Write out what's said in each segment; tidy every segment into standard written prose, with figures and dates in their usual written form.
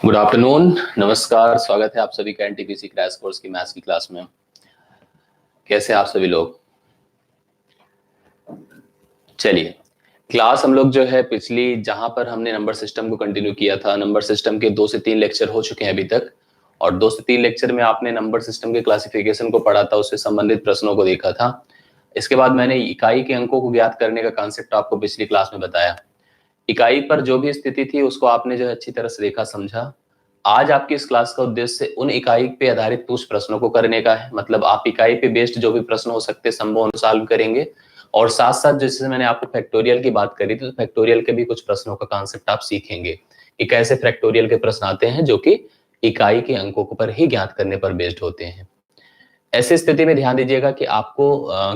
Good afternoon, नमस्कार। स्वागत है आप सभी का एनटीपीसी क्रैश कोर्स की मैथ्स की क्लास में। कैसे आप सभी लोग? चलिए, क्लास हम लोग जो है पिछली जहां पर हमने नंबर सिस्टम को कंटिन्यू किया था, नंबर सिस्टम के 2 से 3 लेक्चर हो चुके हैं अभी तक, और 2 से 3 लेक्चर में आपने नंबर सिस्टम के क्लासिफिकेशन को पढ़ा था, उससे संबंधित प्रश्नों को देखा था। इसके बाद मैंने इकाई के अंकों को ज्ञात करने का कॉन्सेप्ट आपको पिछली क्लास में बताया। इकाई पर जो भी स्थिति थी उसको आपने जो है अच्छी तरह से देखा, समझा। आज आपकी इस क्लास का उद्देश्य उन इकाई पे आधारित कुछ प्रश्नों को करने का है। मतलब आप इकाई पे बेस्ड जो भी प्रश्न हो सकते हैं संभव सॉल्व करेंगे, और साथ साथ जैसे मैंने आपको फैक्टोरियल की बात करी थी, तो फैक्टोरियल के भी कुछ प्रश्नों का कॉन्सेप्ट आप सीखेंगे कि कैसे फैक्टोरियल के प्रश्न आते हैं जो कि इकाई के अंकों पर ही ज्ञात करने पर बेस्ड होते हैं। ऐसी स्थिति में ध्यान दीजिएगा कि आपको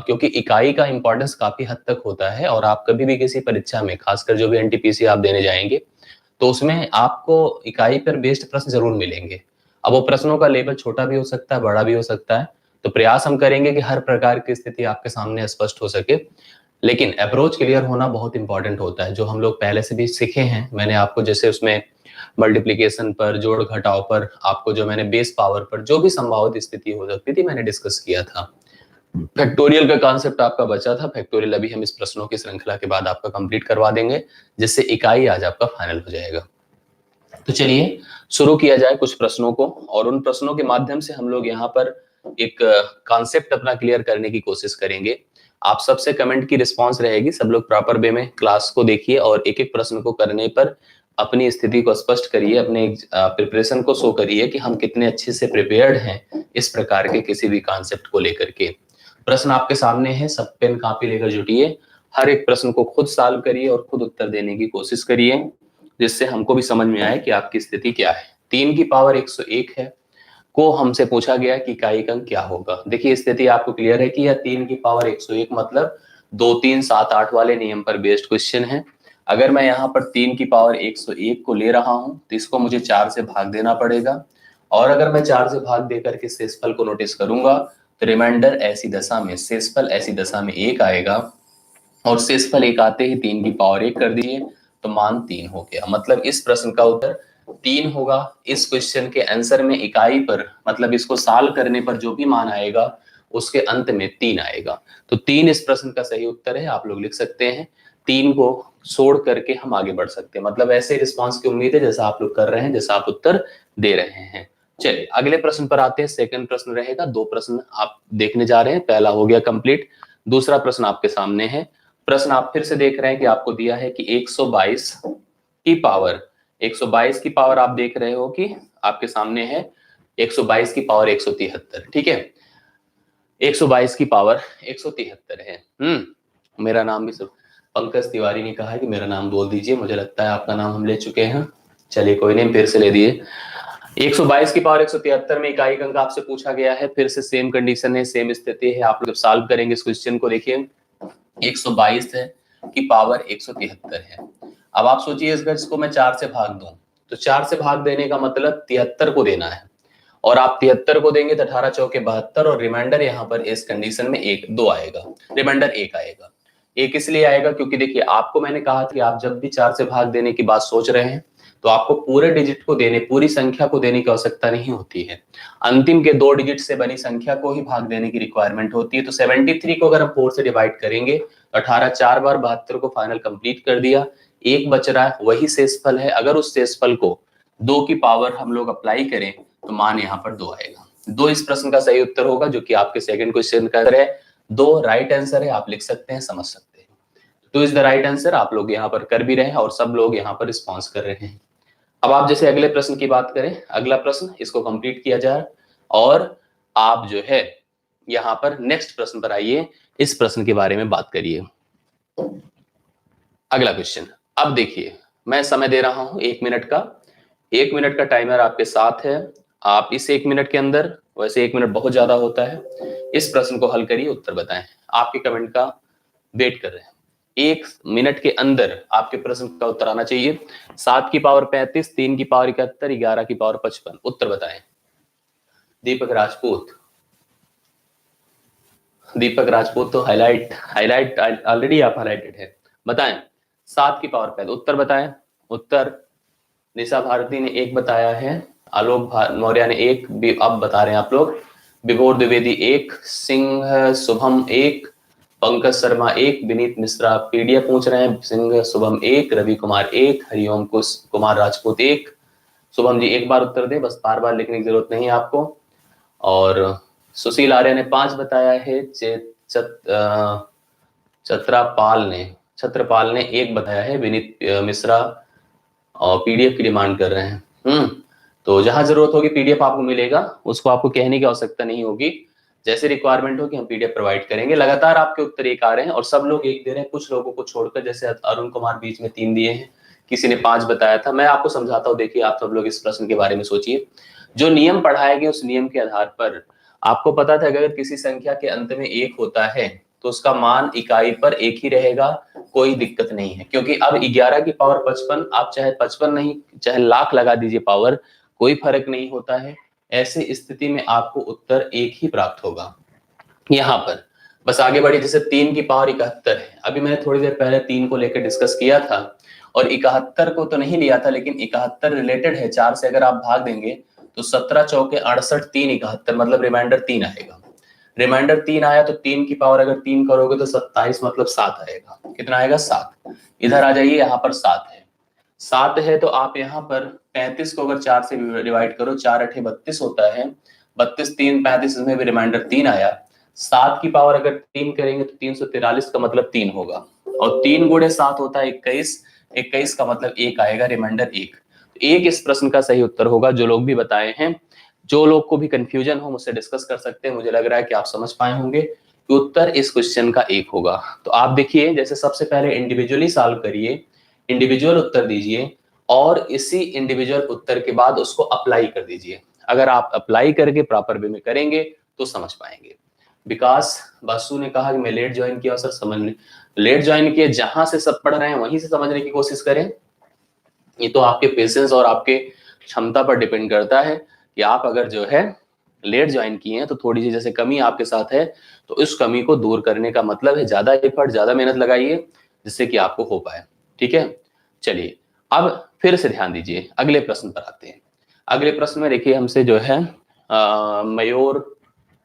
क्योंकि इकाई का इंपॉर्टेंस काफी हद तक होता है, और आप कभी भी किसी परीक्षा में, खासकर जो भी एनटीपीसी आप देने जाएंगे, तो उसमें आपको इकाई पर बेस्ड प्रश्न जरूर मिलेंगे। अब वो प्रश्नों का लेवल छोटा भी हो सकता है, बड़ा भी हो सकता है, तो प्रयास हम करेंगे कि हर प्रकार की स्थिति आपके सामने स्पष्ट हो सके। लेकिन अप्रोच क्लियर होना बहुत इंपॉर्टेंट होता है, जो हम लोग पहले से भी सीखे हैं। मैंने आपको जैसे उसमें मल्टीप्लीकेशन पर, जोड़ घटाव पर, आपको जो मैंने बेस पावर पर जो भी संभावित स्थिति हो सकती थी मैंने डिस्कस किया था। फैक्टोरियल का कॉन्सेप्ट आपका बचा था। फैक्टोरियल अभी हम इस प्रश्नों की श्रृंखला के बाद आपका कंप्लीट करवा देंगे, जिससे इकाई आज आपका फाइनल हो जाएगा। तो चलिए शुरू किया जाए कुछ प्रश्नों को, और उन प्रश्नों के माध्यम से हम लोग यहाँ पर एक कॉन्सेप्ट अपना क्लियर करने की कोशिश करेंगे। आप सबसे कमेंट की रिस्पांस रहेगी, सब लोग प्रॉपर वे में क्लास को देखिए और एक एक प्रश्न को करने पर अपनी स्थिति को स्पष्ट करिए, अपने प्रिपरेशन को शो करिए कि हम कितने अच्छे से प्रिपेयर्ड हैं इस प्रकार के किसी भी कॉन्सेप्ट को लेकर के। प्रश्न आपके सामने है, सब पेन कॉपी लेकर जुटिए, हर एक प्रश्न को खुद सॉल्व करिए और खुद उत्तर देने की कोशिश करिए, जिससे हमको भी समझ में आए कि आपकी स्थिति क्या है। 3 की पावर 101 है को हमसे पूछा गया कि इकाई का अंक क्या होगा। देखिए स्थिति आपको क्लियर है कि यह 3 की पावर 101 मतलब 2 3 7 8 वाले नियम पर बेस्ड क्वेश्चन है। अगर मैं यहाँ पर 3 की पावर 101 को ले रहा हूं तो इसको मुझे 4 से भाग देना पड़ेगा, और अगर मैं 4 से भाग देकर के शेषफल को नोटिस करूंगा तो रिमाइंडर ऐसी दशा में, शेषफल ऐसी दशा में 1 आएगा, और शेषफल 1 आते ही 3 की पावर 1 कर दिए तो मान 3 हो गया। मतलब इस प्रश्न का उत्तर 3 होगा। इस क्वेश्चन के आंसर में इकाई पर, मतलब इसको सॉल्व करने पर जो भी मान आएगा उसके अंत में 3 आएगा। तो 3 इस प्रश्न का सही उत्तर है। आप लोग लिख सकते हैं, 3 को छोड़ करके हम आगे बढ़ सकते हैं। मतलब ऐसे रिस्पांस की उम्मीद है जैसा आप लोग कर रहे हैं, जैसा आप उत्तर दे रहे हैं। चलिए अगले प्रश्न पर आते हैं। सेकंड प्रश्न रहेगा, 2 प्रश्न आप देखने जा रहे हैं, पहला हो गया कंप्लीट, दूसरा प्रश्न आपके सामने है। प्रश्न आप फिर से देख रहे हैं कि आपको दिया है कि 122 की पावर, 122 की पावर आप देख रहे हो कि आपके सामने है 122 की पावर 173। ठीक है, 122 की पावर 173 है। मेरा नाम भी सब पंकज तिवारी ने कहा है कि मेरा नाम बोल दीजिए, मुझे लगता है आपका नाम हम ले चुके हैं। चलिए कोई नहीं, फिर से ले दिए। 122 की पावर 173 में इकाई अंक आपसे पूछा गया है। फिर से सेम कंडीशन है, सेम स्थिति है। आप लोग जब सॉल्व करेंगे इस क्वेश्चन को, देखिए 122 है की पावर 173 है। अब आप सोचिए इसको मैं 4 से भाग दूं, तो 4 से भाग देने का मतलब 73 को देना है, और आप 73 को देंगे तो 18 चौके 72, और रिमाइंडर यहाँ पर इस कंडीशन में 1 2 आएगा, रिमाइंडर 1 आएगा। 1 इसलिए आएगा क्योंकि देखिए आपको मैंने कहा था कि आप जब भी 4 से भाग देने की बात सोच रहे हैं तो आपको पूरे डिजिट को देने, पूरी संख्या को देने की आवश्यकता नहीं होती है। अंतिम के 2 डिजिट से बनी संख्या को ही भाग देने की रिक्वायरमेंट होती है। तो 73 को अगर हम 4 से डिवाइड करेंगे तो 18 4 बार 72 को फाइनल कंप्लीट कर दिया, 1 बच रहा है, वही शेषफल है। अगर उस शेषफल को 2 की पावर हम लोग अप्लाई करें तो मान यहाँ पर 2 आएगा। 2 इस प्रश्न का सही उत्तर होगा, जो कि आपके सेकंड क्वेश्चन का है। 2 राइट आंसर है, आप लिख सकते हैं, समझ सकते हैं। 2 इज द राइट आंसर। आप लोग यहाँ पर कर भी रहे हैं और सब लोग यहाँ पर रिस्पॉन्स कर रहे हैं। अब आप जैसे अगले प्रश्न की बात करें, अगला प्रश्न इसको कंप्लीट किया जाए, और आप जो है यहाँ पर नेक्स्ट प्रश्न पर आइए, इस प्रश्न के बारे में बात करिए। अगला क्वेश्चन, अब देखिए मैं समय दे रहा हूं 1 मिनट का, 1 मिनट का टाइमर आपके साथ है। आप इस 1 मिनट के अंदर, वैसे 1 मिनट बहुत ज्यादा होता है, इस प्रश्न को हल करिए, उत्तर बताएं। आपके कमेंट का वेट कर रहे हैं। 1 मिनट के अंदर आपके प्रश्न का उत्तर आना चाहिए। 7 की पावर 35, 3 की पावर 71, 11 की पावर 55, उत्तर बताएं। दीपक राजपूत, दीपक राजपूत तो हाईलाइट ऑलरेडी आप हाईलाइटेड है, बताएं 7 की पावर पहले उत्तर बताएं। उत्तर निशा भारती ने 1 बताया है, आलोक मौर्य ने 1, अब बता रहे हैं आप लोग। विभोर द्विवेदी 1, सिंह शुभम 1, पंकज शर्मा 1, विनीत मिश्रा पीडीएफ पूछ रहे हैं, सिंह शुभम 1, रवि कुमार 1, हरिओम कुमार राजपूत 1। शुभम जी 1 बार उत्तर दे, बस बार बार लिखने की जरूरत नहीं है आपको। और सुशील आर्य ने 5 बताया है, छत्रपाल ने 1 बताया है, विनीत मिश्रा और पीडीएफ की डिमांड कर रहे हैं। तो जहां जरूरत होगी पीडीएफ आपको मिलेगा, उसको आपको कहने की आवश्यकता नहीं होगी, जैसे रिक्वायरमेंट होगी हम पीडीएफ प्रोवाइड करेंगे। लगातार आपके उत्तर 1 आ रहे हैं और सब लोग 1 दे रहे हैं, कुछ लोगों को छोड़कर, जैसे अरुण कुमार बीच में 3 दिए हैं, किसी ने 5 बताया था। मैं आपको समझाता हूँ, देखिए आप सब लोग इस प्रश्न के बारे में सोचिए। जो नियम पढ़ाए गए उस नियम के आधार पर आपको पता था अगर किसी संख्या के अंत में 1 होता है तो उसका मान इकाई पर 1 ही रहेगा, कोई दिक्कत नहीं है। क्योंकि अब 11 की पावर 55, आप चाहे 55 नहीं चाहे लाख लगा दीजिए पावर, कोई फर्क नहीं होता है। ऐसे स्थिति में आपको उत्तर 1 ही प्राप्त होगा। यहाँ पर बस आगे बढ़ी, जैसे 3 की पावर 71 है, अभी मैंने थोड़ी देर पहले 3 को लेकर डिस्कस किया था और 71 को तो नहीं लिया था, लेकिन 71 रिलेटेड है 4 से, अगर आप भाग देंगे तो 17 चौके 68, 3 71, मतलब रिमाइंडर 3 आएगा। रिमाइंडर 3 आया तो 3 की पावर अगर 3 करोगे तो 27, मतलब 7 आएगा। कितना आएगा? 7। इधर आ जाइए, यहाँ पर 7 है। 7 है तो आप यहाँ पर 35 को अगर 4 से डिवाइड करो, 4 अठे 32 होता है, 32 3 35, इसमें भी रिमाइंडर 3 आया। 7 की पावर अगर 3 करेंगे तो 343 का मतलब 3 होगा, और 3 गुणे 7 होता है 21, 21 का मतलब 1 आएगा, रिमाइंडर 1। 1 इस प्रश्न का सही उत्तर होगा। जो लोग भी बताए हैं, जो लोग को भी कंफ्यूजन हो मुझसे डिस्कस कर सकते हैं, मुझे लग रहा है कि आप समझ पाए होंगे कि उत्तर इस क्वेश्चन का 1 होगा। तो आप देखिए, जैसे सबसे पहले इंडिविजुअली सॉल्व करिए, इंडिविजुअल उत्तर दीजिए और इसी इंडिविजुअल उत्तर के बाद उसको अप्लाई कर दीजिए। अगर आप अप्लाई करके प्रॉपर वे में करेंगे तो समझ पाएंगे। विकास बासु ने कहा कि मैं लेट ज्वाइन किया सर, समझने लेट ज्वाइन किया, जहां से सब पढ़ रहे हैं वहीं से समझने की कोशिश करें। ये तो आपके पेशेंस और आपके क्षमता पर डिपेंड करता है कि आप अगर जो है लेट ज्वाइन किए हैं तो थोड़ी सी जैसे कमी आपके साथ है, तो इस कमी को दूर करने का मतलब है ज्यादा एफर्ट, ज्यादा मेहनत लगाइए, जिससे कि आपको हो पाए। ठीक है, चलिए अब फिर से ध्यान दीजिए, अगले प्रश्न पर आते हैं। अगले प्रश्न में देखिए हमसे जो है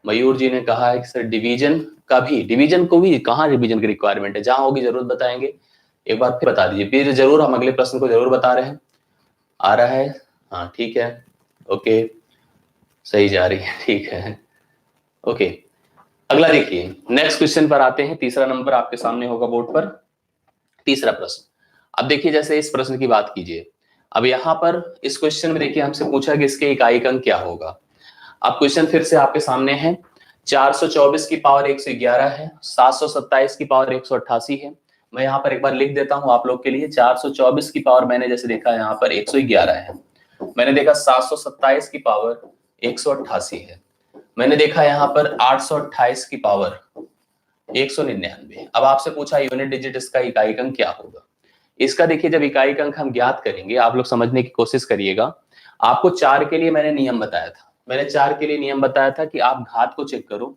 मयूर जी ने कहा है कि सर डिवीजन को भी कहाँ डिवीजन की रिक्वायरमेंट है, जहां होगी जरूर बताएंगे। एक बार फिर बता दीजिए, फिर जरूर हम अगले प्रश्न को जरूर बता रहे हैं। आ रहा है? हाँ ठीक है, ओके, सही जा रही है, ठीक है, ओके। अगला देखिए, नेक्स्ट क्वेश्चन पर आते हैं। तीसरा नंबर आपके सामने होगा बोर्ड पर, तीसरा प्रश्न। अब देखिए, जैसे इस प्रश्न की बात कीजिए, अब यहाँ पर इस क्वेश्चन में देखिए हमसे पूछा कि इसके इकाई अंक क्या होगा। अब क्वेश्चन फिर से आपके सामने है। 424 की पावर 111 है, 727 की पावर 188 है। मैं यहाँ पर एक बार लिख देता हूँ आप लोग के लिए। 424 की पावर मैंने जैसे देखा यहाँ पर 111 है, मैंने देखा 727 की पावर 188 है, मैंने देखा यहाँ पर 828 की पावर 199। अब आपसे पूछा यूनिट डिजिट इसका इकाई अंक क्या होगा। इसका देखिए, जब इकाई अंक हम ज्ञात करेंगे, आप लोग समझने की कोशिश करिएगा। आपको 4 के लिए मैंने नियम बताया था, मैंने 4 के लिए नियम बताया था कि आप घात को चेक करो,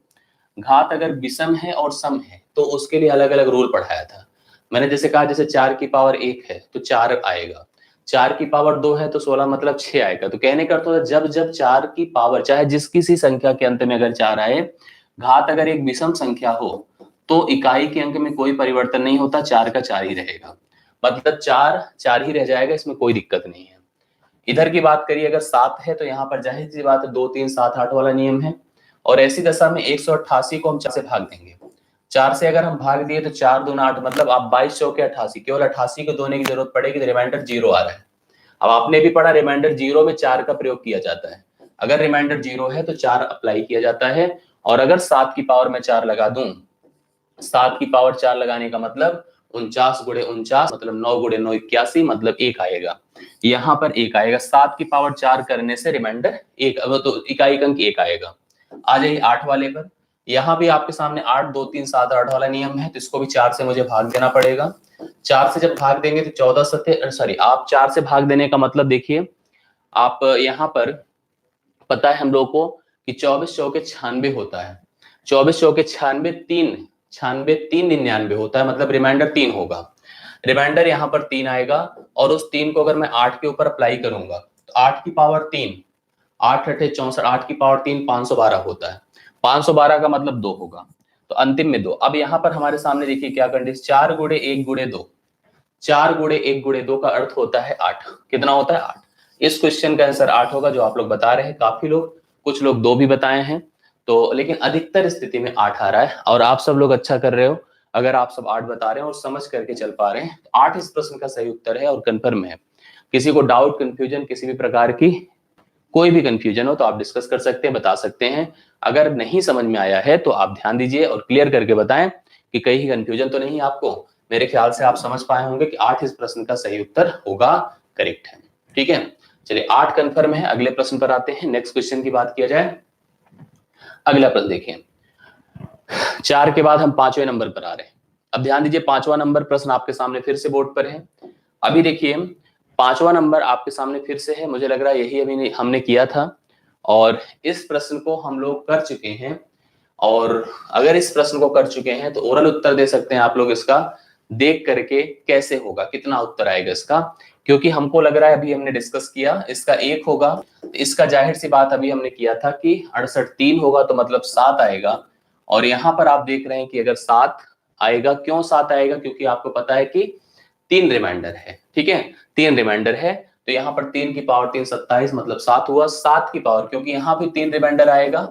घात अगर विषम है और सम है तो उसके लिए अलग अलग रूल पढ़ाया था। मैंने जैसे कहा, जैसे 4 की पावर 1 है तो 4 आएगा, 4 की पावर 2 है तो 16, मतलब 6 आएगा। तो कहने का अर्थ होता है जब जब 4 की पावर, चाहे जिस किसी संख्या के अंत में अगर 4 आए, घात अगर एक विषम संख्या हो तो इकाई के अंक में कोई परिवर्तन नहीं होता, 4 का 4 ही रहेगा, मतलब 4 4 ही रह जाएगा, इसमें कोई दिक्कत नहीं है। इधर की बात करिए, अगर 7 है तो यहाँ पर जाहिर सी बात है 2 3 7 8 वाला नियम है, और ऐसी दशा में 188 को हम 4 से भाग देंगे। 4 से अगर हम भाग दिए तो 4 दूना 8, मतलब आप 22 चौके 88, केवल 88 को दोने की जरूरत पड़ेगी तो रिमाइंडर 0 आ रहा है। अब आपने भी पढ़ा रिमाइंडर 0 में 4 का प्रयोग किया जाता है, अगर रिमाइंडर 0 है तो 4 अप्लाई किया जाता है। और अगर 7 की पावर में 4 लगा दूं, 7 की पावर 4 लगाने का मतलब 49 गुणे 49, मतलब 9 गुणे 9 81, मतलब 1 आएगा, यहाँ पर 1 आएगा। 7 की पावर 4 करने से रिमाइंडर 1, तो इकाई अंक 1 आएगा। आ जाइए 8 वाले पर, यहाँ भी आपके सामने 8 2 3 7 8 वाला नियम है, तो इसको भी 4 से मुझे भाग देना पड़ेगा। 4 से जब भाग देंगे तो 14 सत्ते, सॉरी, आप 4 से भाग देने का मतलब देखिए, आप यहाँ पर पता है हम लोग को कि 24 चौके 96 होता है, 24 चौके 96, 3 96 3 99 होता है, मतलब रिमाइंडर 3 होगा। रिमाइंडर यहाँ पर 3 आएगा, और उस 3 को अगर मैं 8 के ऊपर अप्लाई करूंगा तो 8 की पावर 3, 8 अठे 64, 8 की पावर 3 512 होता है। 512 का मतलब 2 होगा, तो अंतिम में 2। अब यहाँ पर हमारे सामने देखिए क्या कंडीशन, 4 गुणे 1 गुणे 2, 4 गुणे 1 गुणे 2 का अर्थ होता है 8। कितना होता है? 8। इस क्वेश्चन का आंसर 8 होगा, जो आप लोग बता रहे हैं। काफी लोग, कुछ लोग 2 भी बताए हैं, तो लेकिन अधिकतर स्थिति में 8 आ रहा है, और आप सब लोग अच्छा कर रहे हो। अगर आप सब 8 बता रहे हैं और समझ करके चल पा रहे हैं तो 8 इस प्रश्न का सही उत्तर है और कंफर्म है। किसी को डाउट, कंफ्यूजन, किसी भी प्रकार की कोई भी कंफ्यूजन हो तो आप डिस्कस कर सकते हैं, बता सकते हैं। अगर नहीं समझ में आया है तो आप ध्यान दीजिए और क्लियर करके बताएं कि कहीं कंफ्यूजन तो नहीं आपको। मेरे ख्याल से आप समझ पाए होंगे कि 8 इस प्रश्न का सही उत्तर होगा, करेक्ट है। ठीक है, चलिए 8 कंफर्म है। अगले प्रश्न पर आते हैं, नेक्स्ट क्वेश्चन की बात किया जाए। अगला प्रश्न देखिए, 4 के बाद हम 5वें नंबर पर आ रहे हैं। अब ध्यान दीजिए, 5वां नंबर प्रश्न आपके सामने फिर से बोर्ड पर है। अभी देखिए 5वां नंबर आपके सामने फिर से है, मुझे लग रहा है यही अभी हमने किया था, और इस प्रश्न को हम लोग कर चुके हैं। और अगर इस प्रश्न को कर चुके हैं तो ओरल उत्तर दे सकते हैं आप लोग इसका, देख करके कैसे होगा, कितना उत्तर आएगा इसका। क्योंकि हमको लग रहा है, अभी हमने डिस्कस किया, इसका 1 होगा, इसका जाहिर सी बात अभी हमने किया था कि 68 3 होगा तो मतलब 7 आएगा। और यहाँ पर आप देख रहे हैं कि अगर 7 आएगा, क्यों 7 आएगा? क्योंकि आपको पता है कि 3 रिमाइंडर है। ठीक है, 3 रिमाइंडर है, तो यहाँ पर 3 की पावर 3 27, मतलब 7 हुआ। 7 की पावर, क्योंकि यहाँ भी 3 रिमाइंडर आएगा,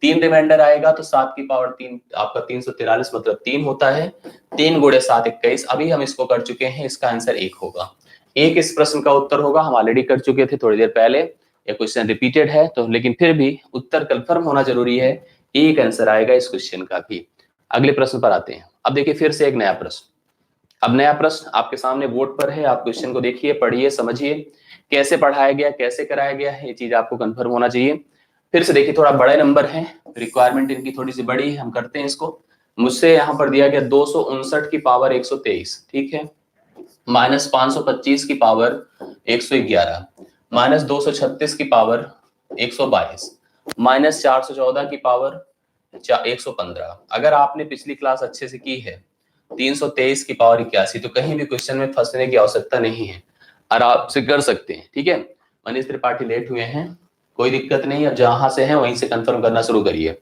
3 रिमाइंडर आएगा तो 7 की पावर 3 आपका 343, मतलब 3 होता है। 3 गुणे 7 21। अभी हम इसको कर चुके हैं, इसका आंसर 1 होगा। 1 इस प्रश्न का उत्तर होगा। हम ऑलरेडी कर चुके थे थोड़ी देर पहले, ये क्वेश्चन रिपीटेड है तो, लेकिन फिर भी उत्तर कंफर्म होना जरूरी है। 1 आंसर आएगा इस क्वेश्चन का भी। अगले प्रश्न पर आते हैं। अब देखिए फिर से एक नया प्रश्न। अब नया प्रश्न आपके सामने बोर्ड पर है, आप क्वेश्चन को देखिए, पढ़िए, समझिए कैसे पढ़ाया गया, कैसे कराया गया है, ये चीज आपको कंफर्म होना चाहिए। फिर से देखिए, थोड़ा बड़े नंबर है, रिक्वायरमेंट इनकी थोड़ी सी बड़ी है, हम करते हैं इसको। मुझसे यहाँ पर दिया गया 259 की पावर 123, ठीक है, माइनस 525 की पावर 111, माइनस 236 की पावर 122, माइनस 414 की पावर 115। अगर आपने पिछली क्लास अच्छे से की है, 323 की पावर 81, तो कहीं भी क्वेश्चन में फंसने की आवश्यकता नहीं है, आराम से कर सकते हैं। ठीक है, मनीष त्रिपाठी लेट हुए हैं, कोई दिक्कत नहीं, अब जहां से है वहीं से कंफर्म करना शुरू करिए।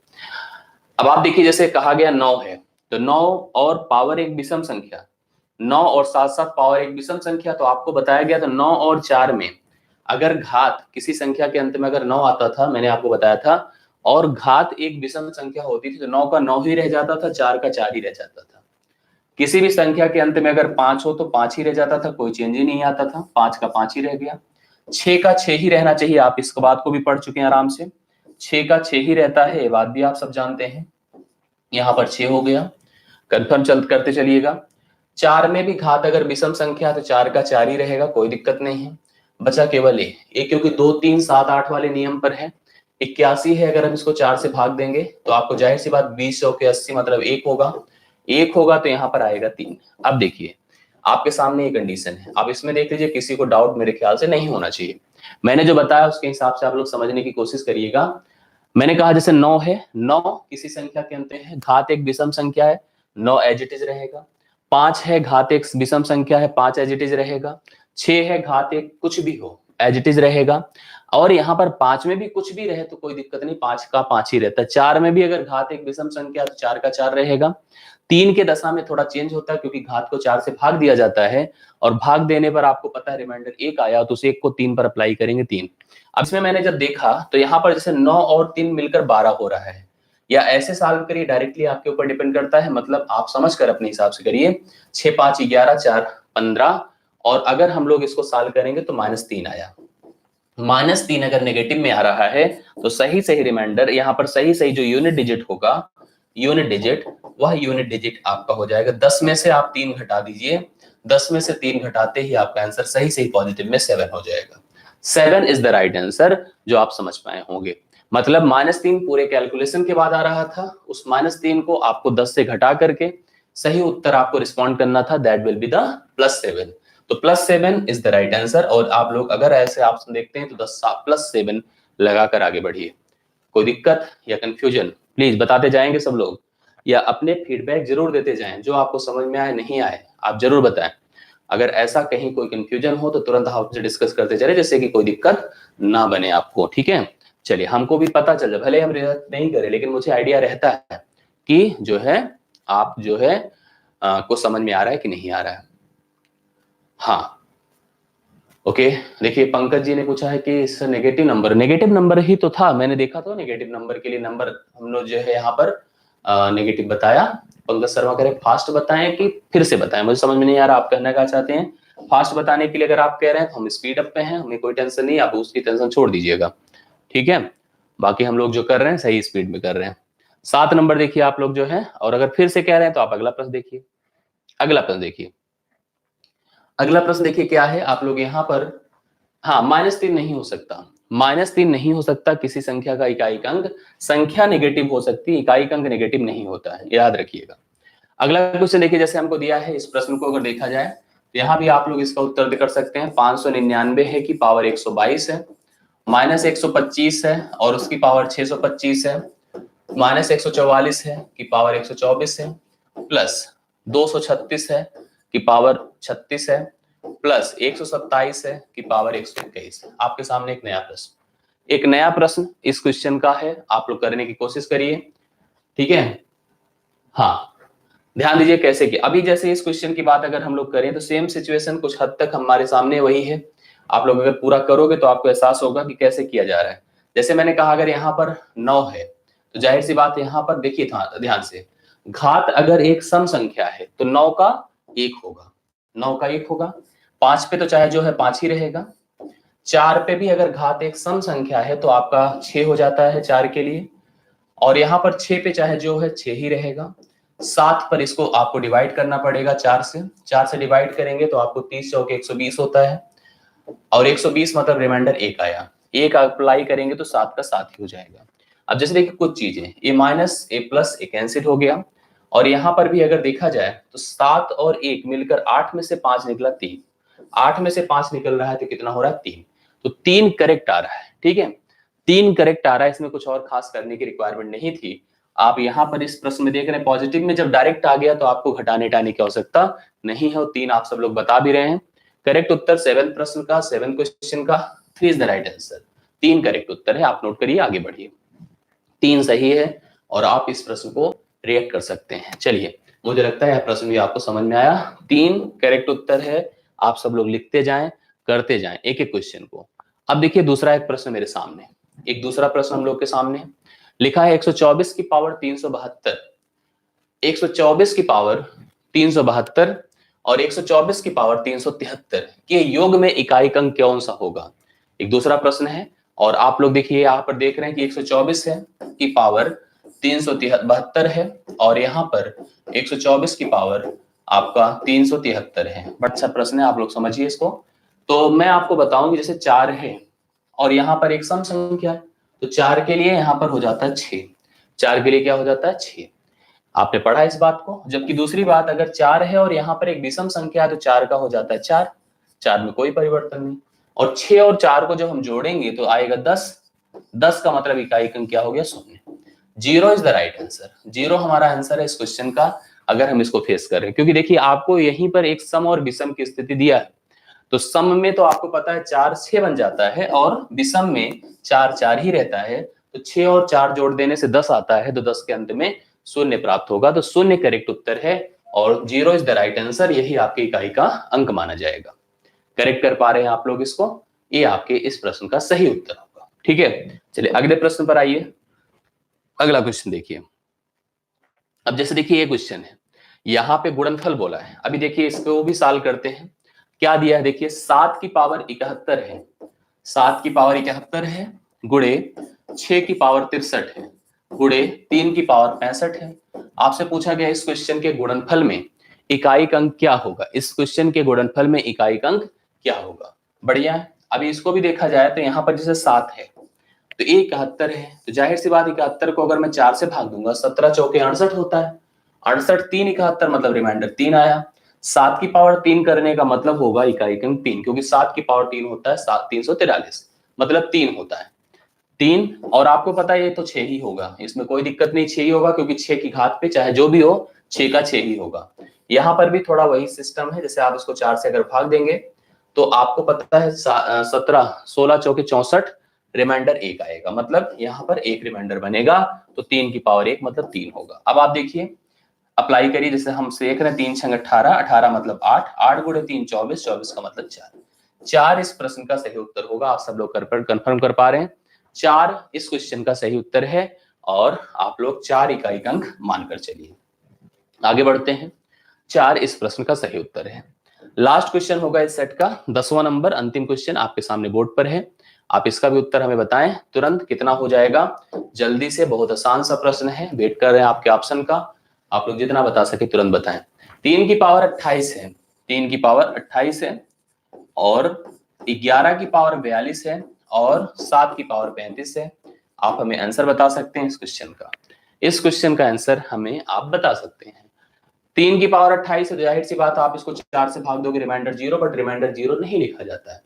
अब आप देखिए, जैसे कहा गया 9 है, तो 9 और पावर एक विषम संख्या, 9 और साथ साथ पावर एक विषम संख्या, तो आपको बताया गया था 9 और 4 में अगर घात, किसी संख्या के अंत में अगर 9 आता था, मैंने आपको बताया था, और घात एक विषम संख्या होती थी, तो 9 का 9 ही रह जाता था, 4 का 4 ही रह जाता था। किसी भी संख्या के अंत में अगर 5 हो तो 5 ही रह जाता था, कोई चेंज ही नहीं आता था, 5 का 5 ही रह गया। 6 का 6 ही रहना चाहिए, आप इस बात को भी पढ़ चुके हैं आराम से, 6 का 6 ही रहता है, ये बात भी आप सब जानते हैं। यहाँ पर 6 हो गया, कंफर्म करते चलिएगा। 4 में भी घात अगर विषम संख्या तो 4 का 4 ही रहेगा, कोई दिक्कत नहीं है। बचा केवल ये, क्योंकि 2 3 7 8 वाले नियम पर है। 81 है, अगर हम इसको 4 से भाग देंगे तो आपको जाहिर सी बात 20 के 80 मतलब 1 होगा, 1 होगा तो यहाँ पर आएगा 3। अब देखिए आपके सामने ये कंडीशन है, आप इसमें देख लीजिए, किसी को डाउट मेरे ख्याल से नहीं होना चाहिए। मैंने जो बताया उसके हिसाब से आप लोग समझने की कोशिश करिएगा। मैंने कहा जैसे 9 है, 9 किसी संख्या के अंत में है, घात एक विषम संख्या है, 9 एज इट इज रहेगा। 5 है, घात एक विषम संख्या है, 5 एज इट इज रहेगा। 6 है, घात एक कुछ भी हो एज इट इज रहेगा। और यहाँ पर 5 में भी कुछ भी रहे तो कोई दिक्कत नहीं, 5 का 5 ही रहता है। 4 में भी अगर घात एक विषम संख्या तो 4 का 4 रहेगा। 3 के दशा में थोड़ा चेंज होता है, क्योंकि घात को 4 से भाग दिया जाता है, और भाग देने पर आपको पता है रिमाइंडर 1 आया, तो उस 1 को 3 पर अप्लाई करेंगे, 3। अब इसमें मैंने जब देखा तो यहाँ पर जैसे 9 और 3 मिलकर 12 हो रहा है, या ऐसे सॉल्व करिए, डायरेक्टली आपके ऊपर डिपेंड करता है, मतलब आप समझ कर अपने हिसाब से करिए। 6 5 11 4 15, और अगर हम लोग इसको सॉल्व करेंगे तो -3 आया। -3 अगर नेगेटिव में आ रहा है तो सही सही रिमाइंडर यहाँ पर सही सही जो यूनिट डिजिट होगा, यूनिट डिजिट, वह यूनिट डिजिट आपका हो जाएगा 10 में से आप 3 घटा दीजिए, 10 में से 3 घटाते ही आपका आंसर सही सही पॉजिटिव में 7 हो जाएगा। 7 इज द राइट आंसर, जो आप समझ पाए होंगे। मतलब -3 पूरे कैलकुलेशन के बाद आ रहा था, उस -3 को आपको 10 से घटा करके सही उत्तर आपको रिस्पॉन्ड करना था, दैट विल बी द +7। तो +7 इज द राइट आंसर। और आप लोग अगर ऐसे ऑप्शन देखते हैं तो 10 +7 लगाकर आगे बढ़िए। कोई दिक्कत या कंफ्यूजन प्लीज बताते जाएंगे सब लोग, या अपने फीडबैक जरूर देते जाएं, जो आपको समझ में आए नहीं आए आप जरूर बताएं। अगर ऐसा कहीं कोई कंफ्यूजन हो तो तुरंत आपसे डिस्कस करते चले, जिससे कि कोई दिक्कत ना बने आपको, ठीक है। चलिए, हमको भी पता चल जाए, भले हम रिजल्ट नहीं करें लेकिन मुझे आइडिया रहता है कि जो है आप जो है कुछ समझ में आ रहा है कि नहीं आ रहा है। हाँ, ओके। देखिए, पंकज जी ने पूछा है कि सर नेगेटिव नंबर ही तो था, मैंने देखा तो नेगेटिव नंबर के लिए नंबर हम लोग जो है यहाँ पर नेगेटिव बताया। पंकज शर्मा कह रहे फास्ट बताएं कि फिर से बताएं, मुझे समझ में नहीं आ रहा आप कहना क्या चाहते हैं। फास्ट बताने के लिए अगर आप कह रहे हैं तो हम स्पीड अप पे हैं, हमें कोई टेंशन नहीं, आप उसकी टेंशन छोड़ दीजिएगा, ठीक है। बाकी हम लोग जो कर रहे हैं सही स्पीड में कर रहे हैं। 7 नंबर देखिए आप लोग जो है, और अगर फिर से कह रहे हैं तो आप अगला प्रश्न देखिए। अगला प्रश्न देखिए, अगला प्रश्न देखिए क्या है आप लोग यहाँ पर। हाँ, -3 नहीं हो सकता, -3 नहीं हो सकता किसी संख्या का इकाई अंक। संख्या नेगेटिव हो सकती है, इकाई अंक नेगेटिव नहीं होता है, याद रखिएगा। अगला क्वेश्चन देखिए, जैसे हमको दिया है, इस प्रश्न को अगर देखा जाए तो यहाँ भी आप लोग इसका उत्तर कर सकते हैं। 599 है की पावर 122 है, -125 है और उसकी पावर 625 है, -144 है की पावर 124 है, प्लस 236 है की पावर 36 है, प्लस 127 है की पावर 121 है। आपके सामने एक नया प्रश्न इस क्वेश्चन का है, आप लोग करने की कोशिश करिए, ठीक है। हाँ, ध्यान दीजिए कैसे कि अभी जैसे इस क्वेश्चन की बात अगर हम लोग करें तो सेम सिचुएशन कुछ हद तक हमारे सामने वही है। आप लोग अगर पूरा करोगे तो आपको एहसास होगा कि कैसे किया जा रहा है। जैसे मैंने कहा, अगर यहाँ पर 9 है तो जाहिर सी बात यहाँ पर देखिए ध्यान से, घात अगर एक सम संख्या है तो 9 का 1 होगा, 9 का 1 होगा। 5 पे तो चाहे जो है 5 ही रहेगा। 4 पे भी अगर घात एक सम संख्या है तो आपका 6 हो जाता है 4 के लिए, और यहाँ पर 6 पे चाहे जो है 6 ही रहेगा। 7 पर इसको आपको डिवाइड करना पड़ेगा 4 से डिवाइड करेंगे तो आपको 30 चौके 120 होता है, और 120 मतलब रिमाइंडर 1 आया, 1 अप्लाई करेंगे तो 7 का 7 ही हो जाएगा। अब जैसे देखिए कुछ चीजें, a minus a plus A cancel हो गया, और यहाँ पर भी अगर देखा जाए तो 7 और 1 मिलकर 8 में से 5 निकला 3, 8 में से 5 निकल रहा है तो कितना हो रहा है 3, तो 3 करेक्ट आ रहा है, ठीक है। 3 करेक्ट आ रहा है, इसमें कुछ और खास करने की रिक्वायरमेंट नहीं थी। आप यहाँ पर इस प्रश्न में देख रहे हैं पॉजिटिव में जब डायरेक्ट आ गया तो आपको घटाने हटाने की आवश्यकता नहीं है, 3 आप सब लोग बता भी रहे हैं। करेक्ट उत्तर 7 प्रश्न का, 7 क्वेश्चन का 3 is the right answer. 3 correct उत्तर है, आप नोट करिए, आगे बढ़िए। 3 सही है और आप इस प्रश्न को रिएक्ट कर सकते हैं। चलिए, मुझे लगता है यह प्रश्न भी आपको समझ में आया। 3 करेक्ट उत्तर है, आप सब लोग लिखते जाएं, करते जाएं एक एक क्वेश्चन को। अब देखिए दूसरा एक प्रश्न मेरे सामने, एक दूसरा प्रश्न हम लोग के सामने लिखा है 124 की पावर 372, 124 की पावर 372 और 124 की पावर 373 के योग में इकाई अंक कौन सा होगा। एक दूसरा प्रश्न है, और आप लोग देखिए यहाँ पर देख रहे हैं कि 124 है की पावर 372 है और यहाँ पर 124 की पावर आपका 373 है। बड़ा अच्छा प्रश्न है, आप लोग समझिए इसको। तो मैं आपको बताऊं कि जैसे 4 है और यहाँ पर एक सम संख्या है, तो 4 के लिए यहाँ पर हो जाता है 6, 4 के लिए क्या हो जाता है 6, आपने पढ़ा इस बात को। जबकि दूसरी बात, अगर 4 है और यहाँ पर एक विषम संख्या है तो 4 का हो जाता है 4, 4 में कोई परिवर्तन नहीं, और 6 और 4 को जब हम जोड़ेंगे तो आएगा 10, 10 का मतलब इकाई अंक क्या हो गया 0। 0 इज द राइट आंसर, 0 हमारा आंसर है इस क्वेश्चन का, अगर हम इसको फेस करें। क्योंकि देखिए आपको यहीं पर एक सम और विषम की स्थिति दिया है, तो सम में तो आपको पता है 4 6 बन जाता है और विषम में 4 4 ही रहता है, तो 6 और 4 जोड़ देने से 10 आता है, तो 10 के अंत में 0 प्राप्त होगा, तो 0 करेक्ट उत्तर है और 0 इज द राइट आंसर, यही आपकी इकाई का अंक माना जाएगा। करेक्ट कर पा रहे हैं आप लोग इसको, ये आपके इस प्रश्न का सही उत्तर होगा, ठीक है। चलिए अगले प्रश्न पर आइए। अगला क्वेश्चन देखिए। अब जैसे देखिए ये क्वेश्चन है, यहाँ पे गुणनफल बोला है। अभी देखिए इसको भी सॉल्व करते हैं। क्या दिया है देखिए, 7 की पावर 71 है, 7 की पावर 71 है गुणे 6 की पावर 63 है गुणे 3 की पावर 65 है। आपसे पूछा गया इस क्वेश्चन के गुणनफल में इकाई अंक क्या होगा, इस क्वेश्चन के गुणनफल में इकाई अंक क्या होगा। बढ़िया है। अभी इसको भी देखा जाए तो यहाँ पर जैसे 7 है तो 71 है, तो जाहिर सी बात 71 को अगर मैं 4 से भाग दूंगा 17 चौके 68 होता है, 68 3 71 मतलब रिमाइंडर 3 आया। 7 की पावर 3 करने का मतलब होगा इकाई अंक 3, क्योंकि 7 की पावर 3 होता है 343 मतलब 3 होता है 3, और आपको पता है ये तो 6 ही होगा, इसमें कोई दिक्कत नहीं, 6 ही होगा, क्योंकि 6 की घात पे चाहे जो भी हो 6 का 6 ही होगा। यहाँ पर भी थोड़ा वही सिस्टम है, जैसे आप इसको 4 से अगर भाग देंगे तो आपको पता है 17 16 चौके 64, रिमाइंडर 1 आएगा, मतलब यहाँ पर 1 रिमाइंडर बनेगा, तो 3 की पावर 1 मतलब 3 होगा। अब आप देखिए अप्लाई करिए, जैसे हम देख रहे हैं 3 छंग 18, 18 मतलब 8, 8 गुणे 3 24, 24 का मतलब 4, 4 इस प्रश्न का सही उत्तर होगा। आप सब लोग कंफर्म कर पा रहे हैं, 4 इस क्वेश्चन का सही उत्तर है, और आप लोग 4 इकाई का अंक मानकर चलिए। आगे बढ़ते हैं, 4 इस प्रश्न का सही उत्तर है। लास्ट क्वेश्चन होगा इस सेट का 10वां नंबर, अंतिम क्वेश्चन आपके सामने बोर्ड पर है। आप इसका भी उत्तर हमें बताएं तुरंत, कितना हो जाएगा जल्दी से, बहुत आसान सा प्रश्न है, वेट कर रहे हैं आपके ऑप्शन का। आप लोग जितना बता सके तुरंत बताएं। 3 की पावर 28 है, 3 की पावर 28 है, और 11 की पावर 42 है, और 7 की पावर 35 है। आप हमें आंसर बता सकते हैं इस क्वेश्चन का, इस क्वेश्चन का आंसर हमें आप बता सकते हैं। 3 की पावर 28 है, जाहिर सी बात आप इसको 4 से भाग दोगे, रिमाइंडर 0, बट रिमाइंडर 0 नहीं लिखा जाता है,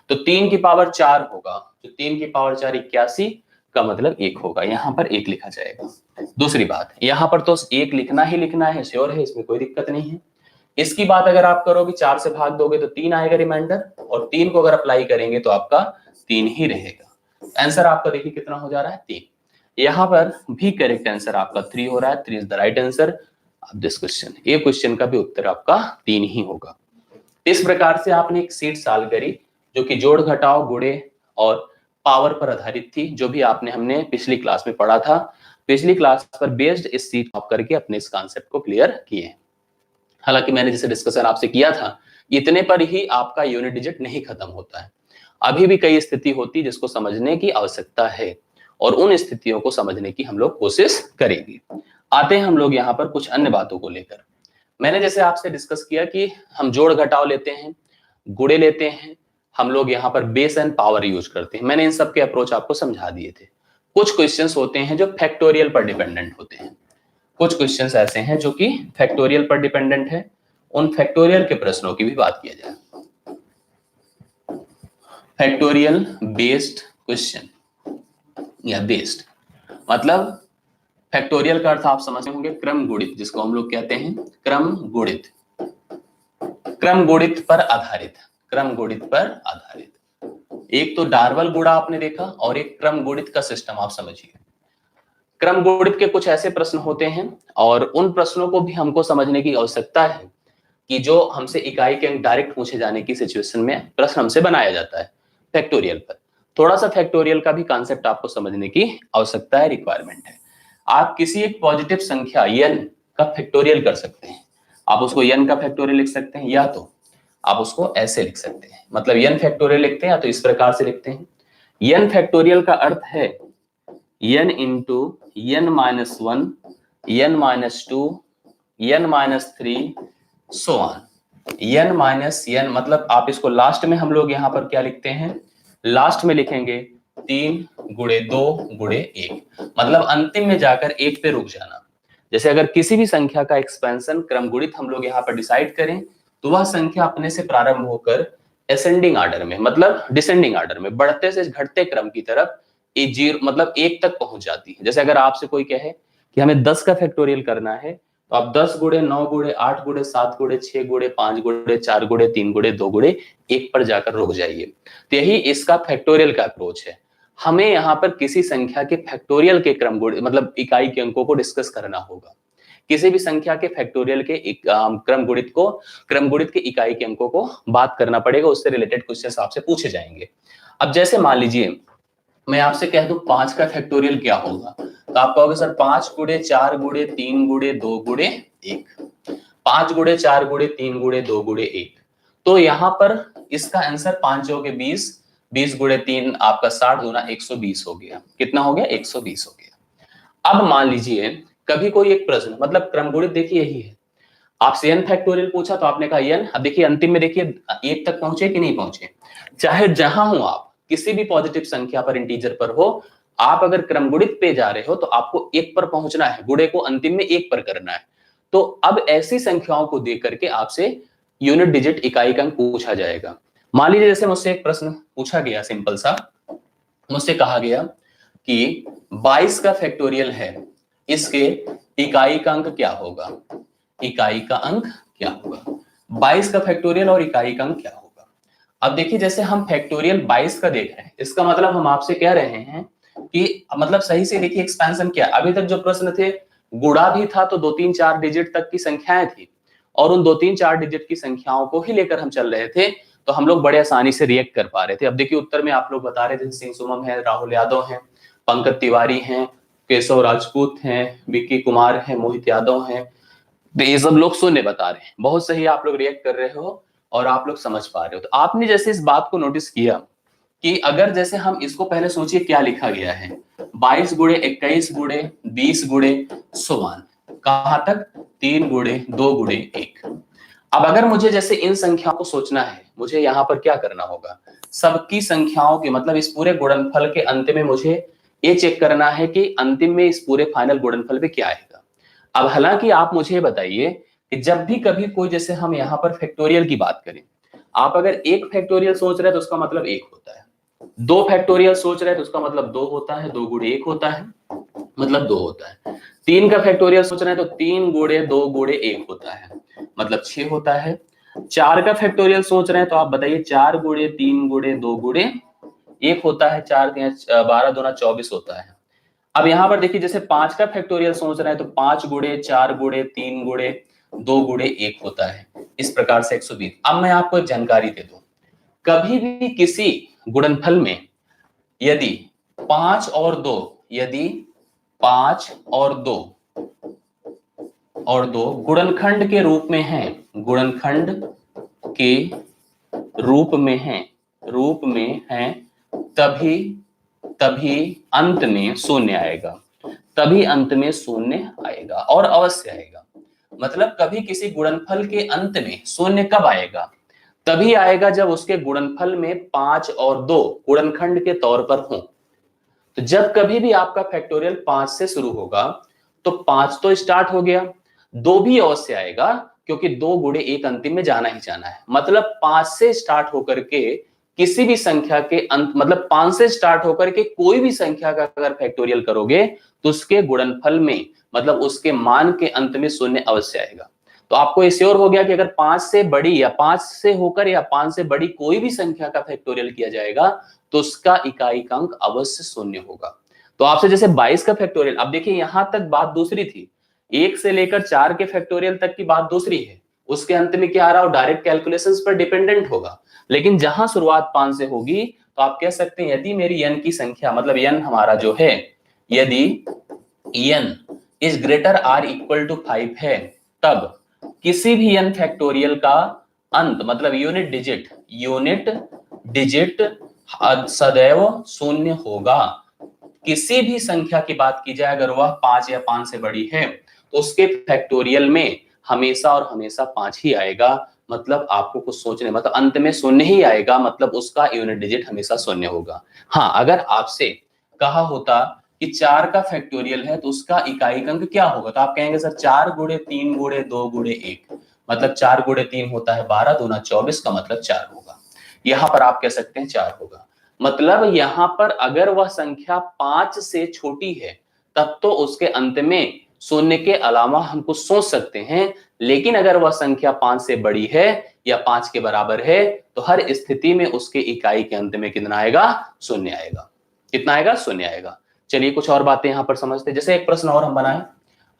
तो 3 की पावर 4 होगा, तो 3 की पावर 4 81 का मतलब 1 होगा, यहाँ पर 1 लिखा जाएगा। दूसरी बात, यहाँ पर तो 1 लिखना ही लिखना है, श्योर है, इसमें कोई दिक्कत नहीं है। इसकी बात अगर आप करोगे 4 से भाग दोगे तो 3 आएगा रिमाइंडर, और 3 को अगर अप्लाई करेंगे तो आपका 3 ही रहेगा। आंसर आपका देखिए कितना हो जा रहा है 3। यहाँ पर भी करेक्ट आंसर आपका 3 हो रहा है, 3 is the right answer of this question. ये क्वेश्चन का भी उत्तर आपका 3 ही होगा। इस प्रकार से आपने एक शीट सॉल्व करी जो कि जोड़ घटाव गुणे और पावर पर आधारित थी, जो भी आपने हमने पिछली क्लास में पढ़ा था। पिछली क्लास पर बेस्ड इस शीट आप करके अपने इस कॉन्सेप्ट को क्लियर किए। हालांकि मैंने जैसे डिस्कशन आपसे किया था, इतने पर ही आपका यूनिट डिजिट नहीं खत्म होता है, अभी भी कई स्थिति होती है जिसको समझने की आवश्यकता है, और उन स्थितियों को समझने की हम लोग कोशिश करेंगे। आते हैं हम लोग यहाँ पर कुछ अन्य बातों को लेकर। मैंने जैसे आपसे डिस्कस किया कि हम जोड़ घटाव लेते हैं, गुणे लेते हैं, हम लोग यहाँ पर बेस एंड पावर यूज करते हैं। मैंने इन सब के अप्रोच आपको समझा दिए थे। कुछ क्वेश्चंस होते हैं जो फैक्टोरियल पर डिपेंडेंट होते हैं, कुछ क्वेश्चंस ऐसे हैं जो कि फैक्टोरियल पर डिपेंडेंट है। उन फैक्टोरियल के प्रश्नों की भी बात किया जाए। फैक्टोरियल बेस्ड क्वेश्चन या बेस्ड मतलब फैक्टोरियल का अर्थ आप समझ होंगे क्रम गुणित, जिसको हम लोग कहते हैं क्रम गुणित, क्रम गुणित पर आधारित, क्रम गुणित पर आधारित। एक तो डार्वल गुणा आपने देखा, और एक क्रम गुणित का सिस्टम आप समझिए। क्रम गुणित के कुछ ऐसे प्रश्न होते हैं, और उन प्रश्नों को भी हमको समझने की आवश्यकता है कि जो हमसे इकाई के अंक डायरेक्ट पूछे जाने की सिचुएशन में प्रश्न हमसे बनाया जाता है फैक्टोरियल पर। थोड़ा सा फैक्टोरियल का भी कॉन्सेप्ट आपको समझने की आवश्यकता है, रिक्वायरमेंट है। आप किसी एक पॉजिटिव संख्या n का फैक्टोरियल कर सकते हैं, आप उसको n का फैक्टोरियल लिख सकते हैं, या तो आप उसको ऐसे लिख सकते हैं, मतलब n फैक्टोरियल लिखते हैं या तो इस प्रकार से लिखते हैं। n फैक्टोरियल का अर्थ है n into n minus 1, n minus 2, n minus 3, so on. n minus n मतलब आप इसको लास्ट में हम लोग यहाँ पर क्या लिखते हैं, लास्ट में लिखेंगे 3 गुणे 2 गुणे 1, मतलब अंतिम में जाकर 1 पे रुक जाना। जैसे अगर किसी भी संख्या का एक्सपेंशन क्रम गुणित हम लोग यहाँ पर डिसाइड करें, तो वह संख्या अपने से प्रारंभ होकर असेंडिंग ऑर्डर में, मतलब डिसेंडिंग ऑर्डर में, बढ़ते से घटते क्रम की तरफ मतलब 1 तक पहुंच जाती है। जैसे अगर आपसे कोई कहे कि हमें 10 का फैक्टोरियल करना है, तो आप 10 गुणे 9 गुणे 8 गुणे 7 गुणे 6 गुणे 5 गुणे 4 गुणे 3 गुणे 2 गुणे 1 पर जाकर रुक जाइए। तो यही इसका फैक्टोरियल का अप्रोच है। हमें यहाँ पर किसी संख्या के फैक्टोरियल के क्रम गुणित मतलब इकाई के अंकों को डिस्कस करना होगा। किसी भी संख्या के फैक्टोरियल के क्रम गुणित के इकाई के अंकों को बात करना पड़ेगा, उससे रिलेटेड क्वेश्चंस आपसे पूछे जाएंगे। अब जैसे मान लीजिए मैं आपसे कह दूं 5 का फैक्टोरियल क्या होगा, तो आप कहोगे सर 5 गुणे 4 गुणे 3 गुणे 2 गुणे 1, 5 गुणे 4 गुणे 3 गुणे 2 गुणे 1। तो यहाँ पर इसका आंसर 5 जोगे 20, 20 गुणे 3 आपका 60 गुना 120 हो गया। कितना हो गया 120 हो गया। अब मान लीजिए कभी कोई एक प्रश्न, मतलब क्रम गुणित देखिए यही है, आपसे n फैक्टोरियल पूछा तो आपने कहा n, अब देखिए अंतिम में देखिए 1 तक पहुंचे कि नहीं पहुंचे। चाहे जहां हो आप, किसी भी पॉजिटिव संख्या पर, इंटीजर पर हो, आप अगर क्रम गुणित पे जा रहे हो तो आपको 1 पर पहुंचना है, गुणे को अंतिम में 1 पर करना है। तो अब ऐसी संख्याओं को देख करके आपसे यूनिट डिजिट इकाई का अंक पूछा जाएगा। मान लीजिए जैसे मुझसे एक प्रश्न पूछा गया सिंपल सा, मुझसे कहा गया कि 22 का फैक्टोरियल है, इसके इकाई का अंक क्या होगा, इकाई का अंक क्या होगा? 22 का फैक्टोरियल और इकाई का अंक क्या होगा? अब देखिए, जैसे हम फैक्टोरियल 22 का देख रहे हैं, इसका मतलब हम आपसे कह रहे हैं कि मतलब सही से देखिए एक्सपेंशन क्या है। अभी तक जो प्रश्न थे, गुणा भी था तो 2 3 4 डिजिट तक की संख्याएं थी, और उन 2 3 4 डिजिट की संख्याओं को ही लेकर हम चल रहे थे, तो हम लोग बड़े आसानी से रिएक्ट कर पा रहे थे। अब देखिए उत्तर में आप लोग बता रहे थे, सिंह सुमन है, राहुल यादव है, पंकज तिवारी हैं, केशव राजपूत हैं, विक्की कुमार हैं, मोहित यादव हैं, तो ये सब लोग शून्य बता रहे हैं। बहुत सही, आप लोग रिएक्ट कर रहे हो और आप लोग समझ पा रहे हो। तो आपने जैसे इस बात को नोटिस किया कि अगर जैसे हम इसको पहले सोचिए क्या लिखा गया है, 22 गुणे 21 गुणे 20 गुणे सोवान, कहां तक? 3 गुणे 2 गुणे 1। अब अगर मुझे जैसे इन संख्याओं को सोचना है, मुझे यहाँ पर क्या करना होगा? सबकी संख्याओं के मतलब इस पूरे गुणनफल के अंत में मुझे ये चेक करना है कि अंतिम में इस पूरे फाइनल गुणनफल पे क्या आएगा। अब हालांकि आप मुझे बताइए कि जब भी कभी कोई, जैसे हम यहाँ पर फैक्टोरियल की बात करें, आप अगर एक फैक्टोरियल सोच रहे हैं तो उसका मतलब 1 होता है, 2 फैक्टोरियल सोच रहे हैं तो उसका मतलब 2 होता है, 2 गुणे 1 होता है, मतलब 2 होता है। 3 का फैक्टोरियल सोच रहे हैं तो 3 गुणे 2 गुणे 1 होता है, मतलब 6 होता है। 4 का फैक्टोरियल सोच रहे हैं तो आप बताइए, 4 गुणे 3 गुणे 2 गुणे 1 होता है, 4 3 12 दूना 24 होता है। अब यहाँ पर देखिए, जैसे 5 का फैक्टोरियल सोच रहे हैं तो 5 गुणे 4 गुणे 3 गुणे 2 गुणे 1 होता है, इस प्रकार से 120। अब मैं आपको एक जानकारी दे दूं, कभी भी किसी गुणनफल में यदि 5 और 2, यदि 5 और 2 गुणनखंड के रूप में हैं, गुणनखंड के रूप में हैं, तभी तभी अंत में शून्य आएगा, तभी अंत में शून्य आएगा, और अवश्य आएगा। मतलब कभी किसी गुणनफल के अंत में शून्य कब आएगा? तभी आएगा जब उसके गुणनफल में 5 और 2 गुणनखंड के तौर पर हो। तो जब कभी भी आपका फैक्टोरियल 5 से शुरू होगा तो 5 तो स्टार्ट हो गया, 2 भी अवश्य आएगा, क्योंकि 2 गुणे 1 अंतिम में जाना ही जाना है। मतलब 5 से स्टार्ट होकर के किसी भी संख्या के अंत, मतलब 5 से स्टार्ट होकर के कोई भी संख्या का अगर फैक्टोरियल करोगे तो उसके गुणनफल में, मतलब उसके मान के अंत में शून्य अवश्य आएगा। तो आपको श्योर हो गया कि अगर 5 से बड़ी या 5 से होकर या 5 से बड़ी कोई भी संख्या का फैक्टोरियल किया जाएगा तो उसका इकाई का अंक अवश्य शून्य होगा। तो आपसे जैसे 22 का फैक्टोरियल, अब देखिए यहां तक बात दूसरी थी, 1 से लेकर 4 के फैक्टोरियल तक की बात दूसरी है, उसके अंत में क्या आ रहा हो, डायरेक्ट कैलकुलेशंस पर डिपेंडेंट होगा। लेकिन जहां शुरुआत 5 से होगी तो आप कह सकते हैं यदि मेरी n की संख्या, मतलब n हमारा जो है, यदि n is greater or equal to 5 है, तब किसी भी n फैक्टोरियल का अंत, मतलब यूनिट डिजिट सदैव शून्य होगा। किसी भी संख्या की बात की जाए, अगर वह 5 या 5 से बड़ी है तो उसके फैक्टोरियल में हमेशा और हमेशा 5 ही आएगा। मतलब आपको कुछ सोचने, मतलब अंत में शून्य ही आएगा, मतलब उसका यूनिट डिजिट हमेशा शून्य होगा। हाँ, अगर आपसे कहा होता कि 4 का फैक्टोरियल है तो उसका इकाई अंक क्या होगा, तो आप कहेंगे सर 4 गुणे 3 गुणे 2 गुणे 1, मतलब 4 गुणे 3 होता है 12 दूना 24 का मतलब 4 होगा। यहां पर आप कह सकते हैं 4 होगा। मतलब यहां पर अगर वह संख्या 5 से छोटी है तब तो उसके अंत में शून्य के अलावा हम कुछ सोच सकते हैं, लेकिन अगर वह संख्या 5 से बड़ी है या 5 के बराबर है तो हर स्थिति में उसके इकाई के अंत में कितना आएगा, शून्य आएगा। कितना आएगा, शून्य आएगा। चलिए कुछ और बातें यहां पर समझते हैं। जैसे एक प्रश्न और हम बनाए,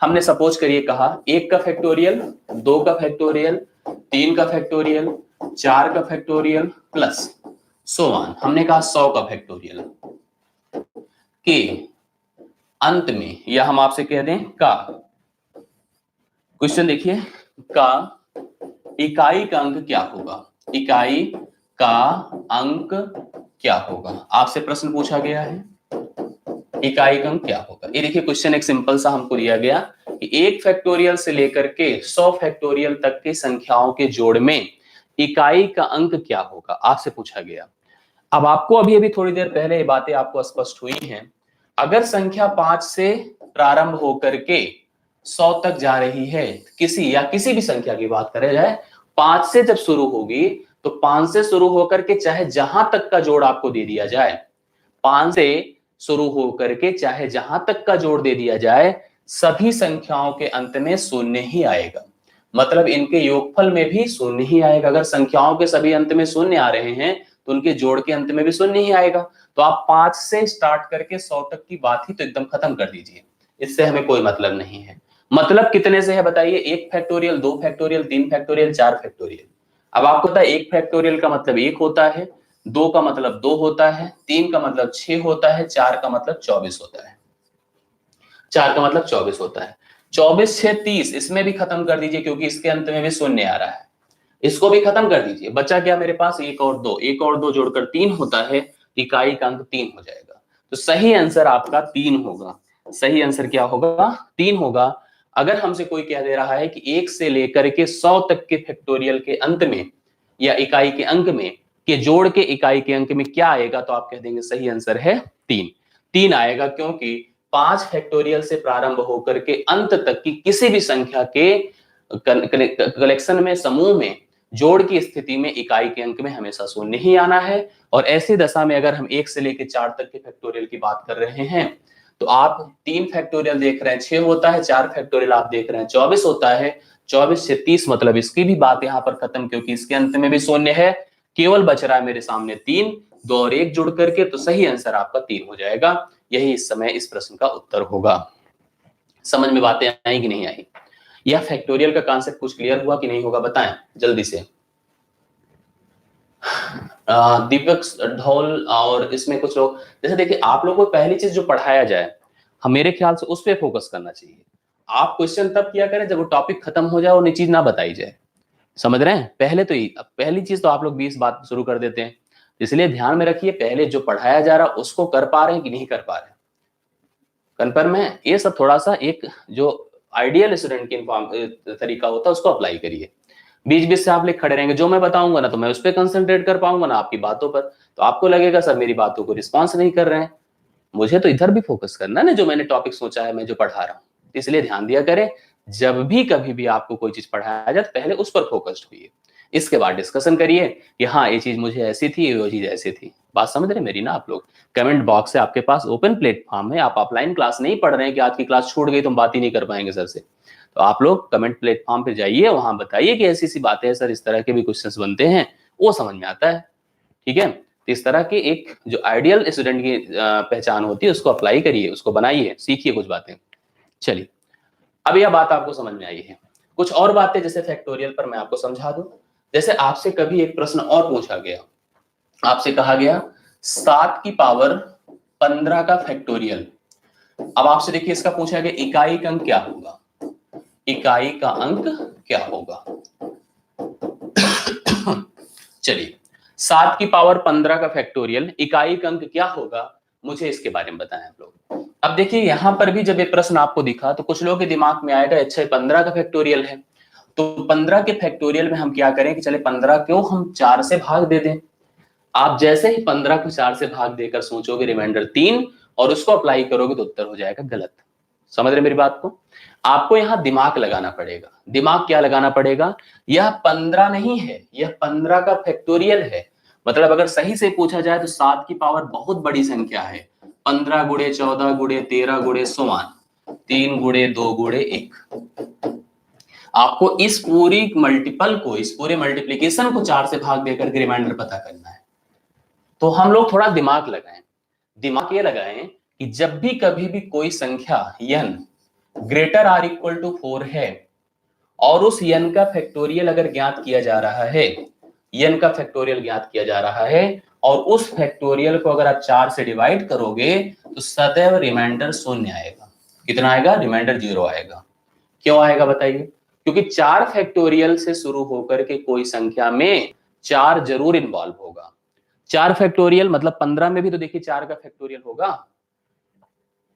हमने सपोज करिए कहा 1 का फैक्टोरियल, 2 का फैक्टोरियल, 3 का फैक्टोरियल, 4 का फैक्टोरियल प्लस सोवान, हमने कहा 100 का फैक्टोरियल के अंत में, या हम आपसे कह दें का, क्वेश्चन देखिए, का इकाई का अंक क्या होगा, इकाई का अंक क्या होगा, आपसे प्रश्न पूछा गया है, इकाई का अंक क्या होगा। ये देखिए क्वेश्चन एक सिंपल सा हमको दिया गया कि 1 फैक्टोरियल से लेकर के 100 फैक्टोरियल तक की संख्याओं के जोड़ में इकाई का अंक क्या होगा, आपसे पूछा गया। अब आपको अभी अभी थोड़ी देर पहले ये बातें आपको स्पष्ट हुई हैं। अगर संख्या 5 से प्रारंभ होकर के 100 तक जा रही है, किसी भी संख्या की बात करें जाए, 5 से जब शुरू होगी तो 5 से शुरू होकर के चाहे जहां तक का जोड़ आपको दे दिया जाए, 5 से शुरू होकर के चाहे जहां तक का जोड़ दे दिया जाए, सभी संख्याओं के अंत में शून्य ही आएगा। मतलब इनके योगफल में भी शून्य ही आएगा। अगर संख्याओं के सभी अंत में शून्य आ रहे हैं तो उनके जोड़ के अंत में भी शून्य ही आएगा। तो आप 5 से स्टार्ट करके 100 तक की बात ही तो एकदम खत्म कर दीजिए, इससे हमें कोई मतलब नहीं है। मतलब कितने से है बताइए? 1 फैक्टोरियल, 2 फैक्टोरियल, 3 फैक्टोरियल, 4 फैक्टोरियल। अब आपको पता है 1 फैक्टोरियल का मतलब 1 होता है, 2 का मतलब 2 होता है, 3 का मतलब 6 होता है, 4 का मतलब 24 होता है। 4 का मतलब 24 होता है। 24 6 30, इसमें भी खत्म कर दीजिए क्योंकि इसके अंत में भी शून्य आ रहा है। इसको भी खत्म कर दीजिए। बचा क्या मेरे पास? 1 और 2, 1 और 2 जोड़कर 3 होता है, इकाई का अंक 3 हो जाएगा। तो सही आंसर आपका 3 होगा। सही आंसर क्या होगा? 3 होगा। अगर हमसे कोई कह दे रहा है कि 1 से लेकर के 100 तक के फैक्टोरियल के अंत में या इकाई के अंक में के जोड़ के इकाई के अंक में क्या आएगा, तो आप कह देंगे सही आंसर है 3। 3 आएगा क्योंकि 5 फैक्टोरियल से प्रारंभ होकर के अंत तक की किसी भी संख्या के कलेक्शन में, समूह में जोड़ की स्थिति में इकाई के अंक में हमेशा शून्य ही आना है। और ऐसी दशा में अगर हम 1 से लेकर 4 तक के फैक्टोरियल की बात कर रहे हैं तो आप 3 फैक्टोरियल देख रहे हैं 6 होता है, 4 फैक्टोरियल आप देख रहे हैं 24 होता है, 24 से 30 मतलब इसकी भी बात यहां पर खत्म क्योंकि इसके अंत में भी शून्य है। केवल बच रहा है मेरे सामने 3, 2 और 1 जुड़ करके, तो सही आंसर आपका 3 हो जाएगा। यही इस समय इस प्रश्न का उत्तर होगा। समझ में बातें आई कि नहीं आई? यह फैक्टोरियल का कॉन्सेप्ट कुछ क्लियर हुआ कि नहीं होगा, बताएं जल्दी से। दीपक ढोल और इसमें कुछ लोग, जैसे देखिए आप लोगों को पहली चीज जो पढ़ाया जाए हम मेरे ख्याल से उस पर फोकस करना चाहिए। आप क्वेश्चन तब किया करें जब वो टॉपिक खत्म हो जाए और नई चीज ना बताई जाए। समझ रहे हैं? पहले तो पहली चीज तो आप लोग 20 बात शुरू कर देते हैं, इसलिए ध्यान में रखिए पहले जो पढ़ाया जा रहा उसको कर पा रहे हैं कि नहीं कर पा रहे हैं, कन्फर्म है? ये सब थोड़ा सा एक जो आइडियल स्टूडेंट की तरीका होता है उसको अप्लाई करिए। बीच बीच से आप लोग खड़े रहेंगे, जो मैं बताऊंगा ना तो मैं उस पर कंसंट्रेट कर पाऊंगा ना आपकी बातों पर, तो आपको लगेगा सर मेरी बातों को रिस्पॉन्स नहीं कर रहे हैं। मुझे तो इधर भी फोकस करना है ना, जो मैंने टॉपिक सोचा है मैं जो पढ़ा रहा हूँ, इसलिए ध्यान दिया करें। जब भी कभी भी आपको कोई चीज पढ़ाया जाए पहले उस पर फोकस्ड होइए, इसके बाद डिस्कशन करिए कि हाँ ये चीज मुझे ऐसी थी, वो चीज ऐसी थी। बात समझ रहे मेरी ना आप लोग? कमेंट बॉक्स है आपके पास, ओपन प्लेटफॉर्म है। आप ऑफलाइन क्लास नहीं पढ़ रहे हैं कि आज की क्लास छूट गई तो हम बात ही नहीं कर पाएंगे सर से, तो आप लोग कमेंट प्लेटफॉर्म पे जाइए, वहां बताइए कि ऐसी सी बातें हैं सर, इस तरह के भी क्वेश्चंस बनते हैं, वो समझ में आता है। ठीक है? तो इस तरह की एक जो आइडियल स्टूडेंट की पहचान होती है उसको अप्लाई करिए, उसको बनाइए, सीखिए कुछ बातें। चलिए, अब यह बात आपको समझ में आई है। कुछ और बातें जैसे फैक्टोरियल पर मैं आपको समझा दूं। जैसे आपसे कभी एक प्रश्न और पूछा गया, आपसे कहा गया 7 की पावर 15 का फैक्टोरियल। अब आपसे देखिए इसका पूछा गया इकाई का अंक क्या होगा, इकाई का अंक क्या होगा। चलिए, 7 की पावर 15 का फैक्टोरियल इकाई का अंक क्या होगा, मुझे इसके बारे में बताएं आप लोग। अब देखिए यहां पर भी जब ये प्रश्न आपको दिखा तो कुछ लोगों के दिमाग में आएगा अच्छा 15 का फैक्टोरियल है, तो 15 के फैक्टोरियल में हम क्या करें कि चले 15 क्यों हम 4 से भाग दे दें। आप जैसे ही 15 को 4 से भाग देकर सोचोगे रिमाइंडर 3 और उसको अप्लाई करोगे तो उत्तर हो जाएगा गलत। समझ रहे मेरी बात को? आपको यहां दिमाग लगाना पड़ेगा। दिमाग क्या लगाना पड़ेगा? यह 15 नहीं है, यह 15 का फैक्टोरियल है। मतलब अगर सही से पूछा जाए तो 7 की पावर बहुत बड़ी संख्या है, 15 गुणे 14 गुणे 13 गुणे 3 गुणे 2 गुणे 1। आपको इस पूरी मल्टीपल को, इस पूरे मल्टीप्लीकेशन को 4 से भाग देकर के रिमाइंडर पता करना है। तो हम लोग थोड़ा दिमाग लगाएं। दिमाग ये लगाएं कि जब भी कभी भी कोई संख्या n greater or equal to 4 है और उस n का फैक्टोरियल अगर ज्ञात किया जा रहा है, n का फैक्टोरियल ज्ञात किया जा रहा है और उस फैक्टोरियल को अगर आप 4 से डिवाइड करोगे तो सदैव रिमाइंडर शून्य आएगा। कितना आएगा? रिमाइंडर 0 आएगा। क्यों आएगा बताइए? क्योंकि 4 फैक्टोरियल से शुरू होकर के कोई संख्या में 4 जरूर इन्वॉल्व होगा। 4 फैक्टोरियल मतलब 15 में भी तो देखिए 4 का फैक्टोरियल होगा,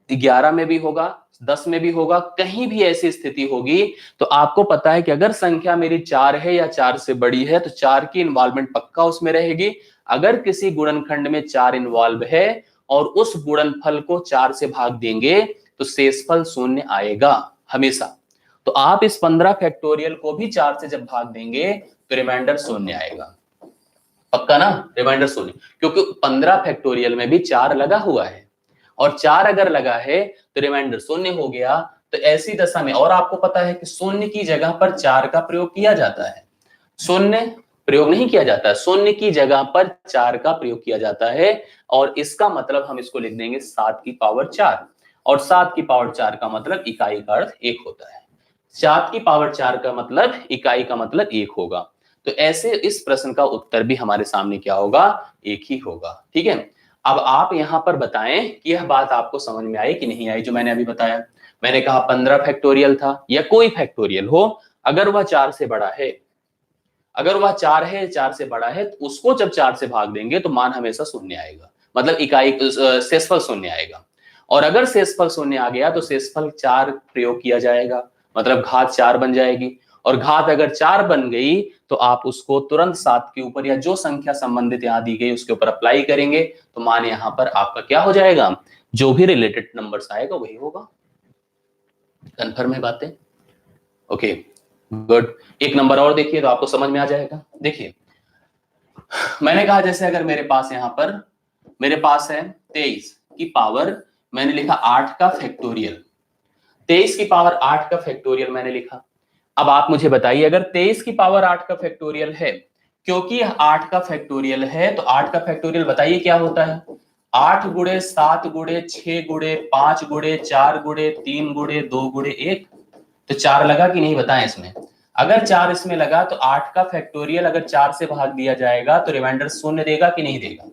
11 में भी होगा, 10 में भी होगा, कहीं भी ऐसी स्थिति होगी तो आपको पता है कि अगर संख्या मेरी 4 है या 4 से बड़ी है तो 4 की इन्वॉल्वमेंट पक्का उसमें रहेगी। अगर किसी गुणनखंड में 4 इन्वॉल्व है और उस गुणनफल को 4 से भाग देंगे तो शेषफल शून्य आएगा हमेशा। तो आप इस 15 फैक्टोरियल को भी 4 से जब भाग देंगे तो रिमाइंडर शून्य आएगा। पक्का ना? रिमाइंडर शून्य, क्योंकि 15 फैक्टोरियल में भी 4 लगा हुआ है और 4 अगर लगा है तो रिमाइंडर शून्य हो गया। तो ऐसी दशा में, और आपको पता है कि शून्य की जगह पर 4 का प्रयोग किया जाता है, शून्य प्रयोग नहीं किया जाता है, शून्य की जगह पर 4 का प्रयोग किया जाता है, और इसका मतलब हम इसको लिख देंगे 7 की पावर 4, और 7 की पावर 4 का मतलब इकाई का अर्थ 1 होता है। 7 की पावर 4 का मतलब इकाई का मतलब 1 होगा। तो ऐसे इस प्रश्न का उत्तर भी हमारे सामने क्या होगा, 1 ही होगा। ठीक है, अब आप यहां पर बताएं कि यह बात आपको समझ में आई कि नहीं आई, जो मैंने अभी बताया। मैंने कहा 15 फैक्टोरियल था, या कोई फैक्टोरियल हो, अगर वह 4 से बड़ा है, अगर वह 4 है, 4 से बड़ा है, तो उसको जब 4 से भाग देंगे तो मान हमेशा शून्य आएगा, मतलब इकाई शेषफल शून्य आएगा। और अगर शेषफल शून्य आ गया तो शेषफल 4 प्रयोग किया जाएगा, मतलब घात 4 बन जाएगी। और घात अगर 4 बन गई तो आप उसको तुरंत 7 के ऊपर, या जो संख्या संबंधित यहां दी गई उसके ऊपर अप्लाई करेंगे, तो मान यहां पर आपका क्या हो जाएगा, जो भी रिलेटेड नंबर्स आएगा वही होगा। कन्फर्म है बातें? Okay good. एक नंबर और देखिए तो आपको समझ में आ जाएगा। देखिए, मैंने कहा जैसे अगर मेरे पास यहां पर मेरे पास है 23 की पावर, मैंने लिखा 8 का फैक्टोरियल, 23 की पावर 8 का फैक्टोरियल मैंने लिखा। अब आप मुझे बताइए, अगर 23 की पावर 8 का फैक्टोरियल है, क्योंकि यह 8 का फैक्टोरियल है, तो 8 का फैक्टोरियल बताइए क्या होता है, 8 गुणे 7 गुणे 6 गुणे 5 गुणे 4 गुणे 3 गुणे 2 गुणे 1। तो 4 लगा कि नहीं, बताएं इसमें। अगर 4 इसमें लगा तो 8 का फैक्टोरियल अगर 4 से भाग दिया जाएगा तो रिमाइंडर शून्य देगा कि नहीं देगा,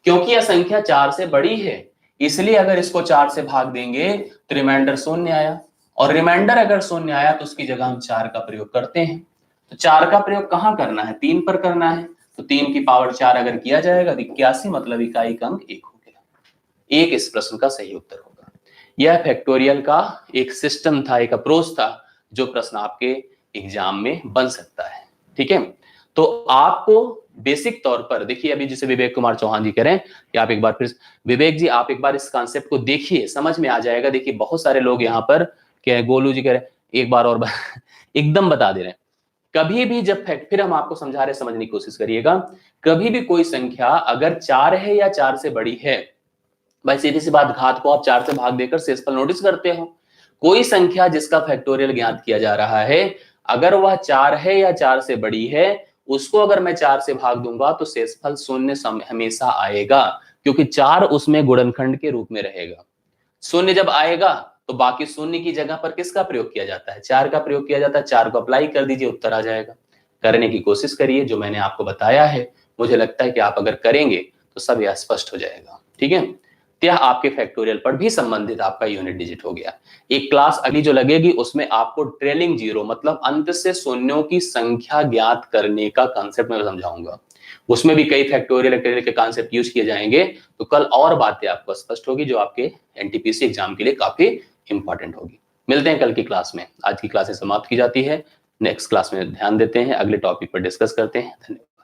क्योंकि यह संख्या 4 से बड़ी है, इसलिए अगर इसको 4 से भाग देंगे तो रिमाइंडर शून्य आया, और रिमाइंडर अगर शून्य आया तो उसकी जगह हम 4 का प्रयोग करते हैं। तो 4 का प्रयोग कहां करना है, 3 पर करना है। तो 3 की पावर 4 अगर किया जाएगा तो 81, मतलब इकाई का अंक 1 हो गया। 1 इस प्रश्न का सही उत्तर होगा। यह फैक्टोरियल का एक सिस्टम था, एक अप्रोच था, जो प्रश्न आपके एग्जाम में बन सकता है। ठीक है, तो आपको बेसिक तौर पर देखिए, अभी जैसे विवेक कुमार चौहान जी कह रहे हैं कि आप एक बार फिर, विवेक जी आप एक बार इस कॉन्सेप्ट को देखिए, समझ में आ जाएगा। देखिए बहुत सारे लोग यहाँ पर क्या है, गोलू जी कह रहे हैं एक बार और एकदम बता दे रहे हैं। कभी भी जब फैक्ट, फिर हम आपको समझा रहे, समझने की कोशिश करिएगा। कभी भी कोई संख्या अगर 4 है या 4 से बड़ी है, भाई सीधी सी बात, घात को आप 4 से भाग देकर शेषफल नोटिस करते हो। कोई संख्या जिसका फैक्टोरियल ज्ञात किया जा रहा है, अगर वह 4 है या 4 से बड़ी है, उसको अगर मैं 4 से भाग दूंगा तो शेषफल शून्य हमेशा आएगा, क्योंकि 4 उसमें गुणनखंड के रूप में रहेगा। शून्य जब आएगा तो बाकी शून्य की जगह पर किसका प्रयोग किया जाता है, 4 का प्रयोग किया जाता है। 4 को अप्लाई कर दीजिए, उत्तर आ जाएगा। करने की कोशिश करिए, जो मैंने आपको बताया है, मुझे लगता है कि आप अगर करेंगे तो सब यह स्पष्ट हो जाएगा। ठीक है, यह आपके फैक्टोरियल पर भी संबंधित आपका यूनिट डिजिट हो गया। एक क्लास अगली जो लगेगी उसमें आपको ट्रेलिंग जीरो, मतलब अंत से शून्यों की संख्या ज्ञात करने का कांसेप्ट मैं समझाऊंगा। उसमें भी कई फैक्टोरियल के कांसेप्ट यूज किए जाएंगे। तो कल और बातें आपको स्पष्ट होगी, जो आपके एनटीपीसी एग्जाम के लिए काफी इंपॉर्टेंट होगी। मिलते हैं कल की क्लास में। आज की क्लासें समाप्त की जाती है, नेक्स्ट क्लास में ध्यान देते हैं, अगले टॉपिक पर डिस्कस करते हैं। धन्यवाद।